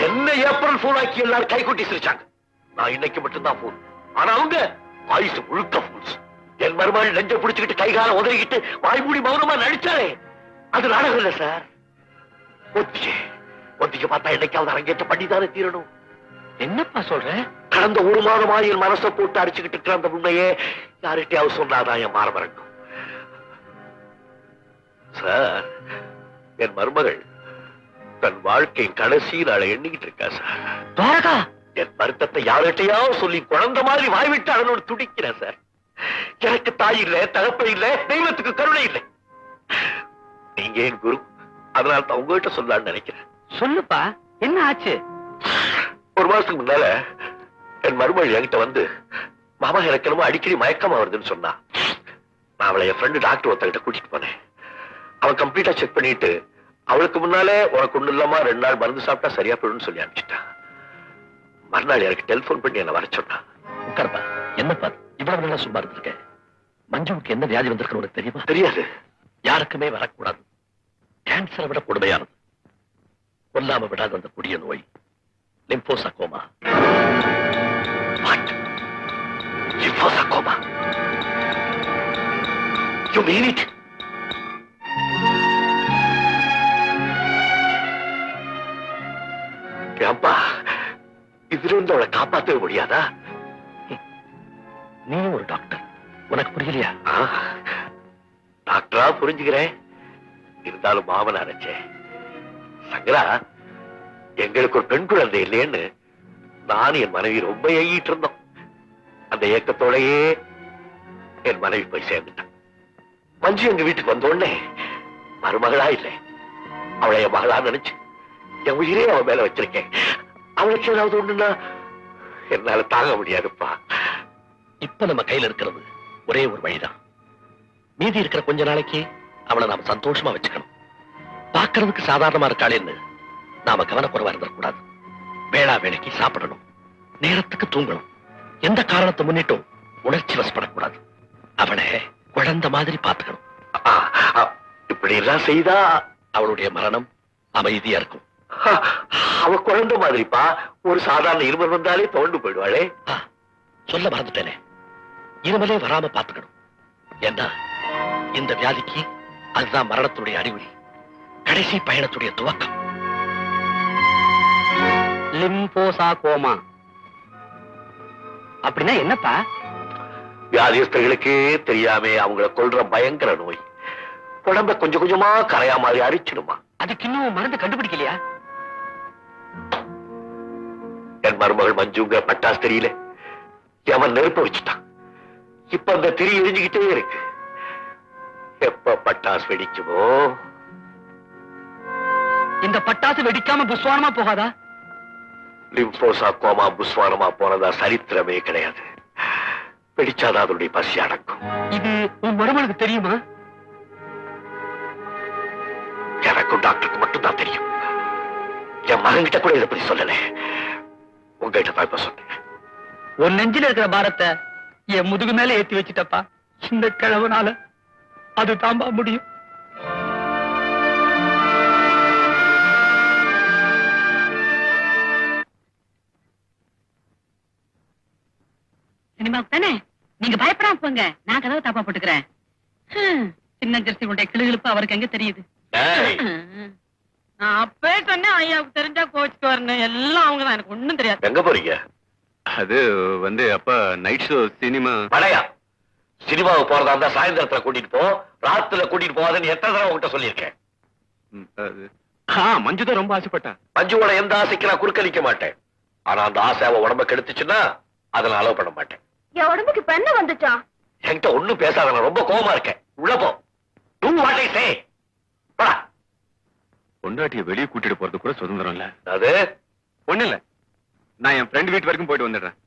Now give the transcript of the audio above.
என்ன April fool ஆக்கி எல்லாரும் கை கொட்டி சிரிச்சாங்க. நான் இன்னைக்கு மட்டும்தான் ஃபூல். ஆனா அவங்க ஆயுசு முழுக்க ஃபூல்ஸ். என் மருமகள் நெஞ்ச பிடிச்சுக்கிட்டு கைகால உதறிக்கிட்டு வாய்மூடி மௌனமா நடிச்சாலே அது நாடகம் இல்ல சார். ஒத்திக்க பார்த்தா என்னைக்காவது அரங்கேற்ற பண்ணிதானே தீரணும். என்னப்பா சொல்ற? கடந்த ஒரு மாதமா என் மனசை போட்டு அடிச்சுக்கிட்டு இருக்கிற அந்த உண்மையே யார்கிட்டயாவது சொன்னாதான் என் மாறம் இறங்கும். சார், என் மருமகள் தன் வாழ்க்கையின் கடைசி நாளை எண்ணிக்கிட்டு இருக்கா சார். என் வருத்தத்தை யார்கிட்டயாவது சொல்லி குழந்தை மாதிரி வாய்விட்டு அதனோடு துடிக்கிறேன் சார். எனக்கு தாய் இல்ல, தகப்ப இல்ல, தெய்வத்துக்கு கருணை இல்லை. நீங்க என் குரு, அதனால தான் உங்ககிட்ட சொல்லலான்னு நினைக்கிறேன். சொல்லுப்பா, என்ன ஆச்சு? ஒரு மாசத்துக்கு முன்னால என் மருமகள் என்கிட்ட வந்து, மாமா எனக்கு என்னமோ அடிக்கடி மயக்கமா வருதுன்னு சொன்னா. நான் அவளை என் ஃப்ரெண்டு டாக்டர் ஒருத்தகிட்ட கூட்டிட்டு போனேன். அவன் கம்ப்ளீட்டா செக் பண்ணிட்டு அவளுக்கு முன்னாலே உனக்கு ஒண்ணு இல்லாம 2 நாள் மருந்து சாப்பிட்டா சரியா போயிடும்னு சொல்லி அனுப்பிச்சிட்டான். மறுநாள் எனக்கு டெலிபோன் பண்ணி என்ன வர சொன்னான். உட்கார்ப்பா. என்னப்பா இவ்வளவு நல்லா சும்மா இருந்திருக்க? மஞ்சுவுக்கு என்ன வியாதி வந்திருக்குன்னு உனக்கு தெரியுமா? தெரியாது. யாருக்குமே வரக்கூடாது. கேன்சரை விட கொடுமையானது. கொல்லாம விடாத அந்த கொடிய நோய் லிம்போசார்கோமா. லிம்போசார்கோமா? You mean it? அப்பா, இதுல இருந்து அவளை காப்பாற்றவே முடியாதா? நீ ஒரு டாக்டர், உனக்கு புரியலையா? டாக்டரா புரிஞ்சுக்கிறேன். இருந்தாலும் மாமன் நினைச்சேன். சங்கரா, எங்களுக்கு ஒரு பெண் குழந்தை இல்லையேன்னு நான் என் மனைவி ரொம்ப ஏங்கிட்டு இருந்தோம். அந்த ஏக்கத்தோடையே என் மனைவி போய் சேர்ந்துட்டான். மஞ்சு எங்க வீட்டுக்கு வந்த உடனே மருமகளா இல்லை, அவளை என் மகளா நினைச்சு என் உயிரே அவன் மேல வச்சிருக்கேன். அவளுக்கு ஏதாவது ஒண்ணுன்னா என்னால தாங்க முடியாதுப்பா. இப்ப நம்ம கையில இருக்கிறது ஒரே ஒரு வழிதான். மீதி இருக்கிற கொஞ்ச நாளைக்கு அவளை நாம சந்தோஷமா வச்சுக்கணும். பாக்குறதுக்கு சாதாரணமா இருக்காளேன்னு நாம கவனக்குறைவா இருந்துடக்கூடாது. வேளா வேலைக்கு சாப்பிடணும், நேரத்துக்கு தூங்கணும். எந்த காரணத்தை முன்னிட்டும் உணர்ச்சி வசப்படக்கூடாது. அவளை குழந்தை மாதிரி பாத்துக்கணும். இப்படி எல்லாம் செய்தா அவளுடைய மரணம் அமைதியா இருக்கும். அவ குழந்தை மாதிரிப்பா. ஒரு சாதாரண இருமல் வந்தாலே தோண்டு போயிடுவாளே. சொல்ல மறந்துட்டேனே, இருமலே வராம பாத்துக்கணும். ஏன்னா இந்த வியாதிக்கு அதுதான் மரணத்துடைய அறிகுறி, கடைசி பயணத்துடைய துவக்கம். லிம்போசார்கோமா அப்படின்னா என்னப்பா? வியாதியஸ்தர்களுக்கே தெரியாம அவங்களை கொல்ற பயங்கர நோய். உடம்ப கொஞ்சம் கொஞ்சமா கரையா மாதிரி அரிச்சிடுமா. அதுக்கு இன்னும் மருந்து கண்டுபிடிக்கலையா? என் மருமகள் மஞ்சுங்கிற பட்டாசு தெரியல, அவன் நெருப்ப வச்சுட்டான். இப்ப அந்த திரி எரிஞ்சுக்கிட்டே இருக்கு. எப்ப பட்டாசு வெடிக்குமோ? இந்த பட்டாசு வெடிக்காம புஸ்வானமா போகாதா? லிம்போசார்கோமா புஸ்வானமா போனதா சரித்திரமே கிடையாது. வெடிச்சாதான் அதனுடைய பசி அடக்கும். இது உன் மருமகளுக்கு தெரியுமா? எனக்கும் டாக்டருக்கு மட்டும்தான் தெரியும். என் மகன்கிட்ட கூட இதை பத்தி சொல்லல. உங்ககிட்ட தான் இப்ப சொன்னேன். உன் நெஞ்சில இருக்கிற பாரத்தை என் முதுகு மேல ஏத்தி வச்சுட்டப்பா. இந்த கிழவனால அது தாம்பா முடியும். சினிமாவுக்கு தானே? நீங்க பயப்படாம போங்க, நான் கதவை தாப்பா போட்டுக்கிறேன். சின்ன ஜெர்சி உடைய கிளுகிழுப்பு அவருக்கு எங்க தெரியுது? நான் அப்பவே சொன்னேன், ஐயாவுக்கு தெரிஞ்சா கோச்சுக்கு வரணும். எல்லாம் அவங்கதான், எனக்கு ஒண்ணும் தெரியாது. எங்க போறீங்க? அது வந்து அப்பா நைட் ஷோ சினிமா. பழையா சினிமாவுக்கு போறதா இருந்தா சாயந்தரத்துல கூட்டிட்டு போ, ராத்துல கூட்டிட்டு போவாதுன்னு எத்தனை தடவை உங்ககிட்ட சொல்லியிருக்கேன். மஞ்சு தான் ரொம்ப ஆசைப்பட்டா. மஞ்சுவோட எந்த ஆசைக்கு நான் குறுக்களிக்க மாட்டேன். ஆனா அந்த ஆசை அவ உடம்ப கெடுத்துச்சுன்னா அதை நான் அலோவ் பண்ண மாட்டேன். என் உடம்புக்கு இப்ப என்ன வந்துச்சா? என்கிட்ட ஒண்ணும் பேசாத, நான் ரொம்ப கோவமா இருக்கேன். உள்ள போ. Do what I say. போடா. பொண்டாட்டிய வெளியே கூட்டிட்டு போறது கூட சுதந்திரம் இல்ல. அது ஒண்ணு இல்ல, நான் என் ஃப்ரெண்ட் வீட்டு வரைக்கும் போயிட்டு வந்துடுறேன்.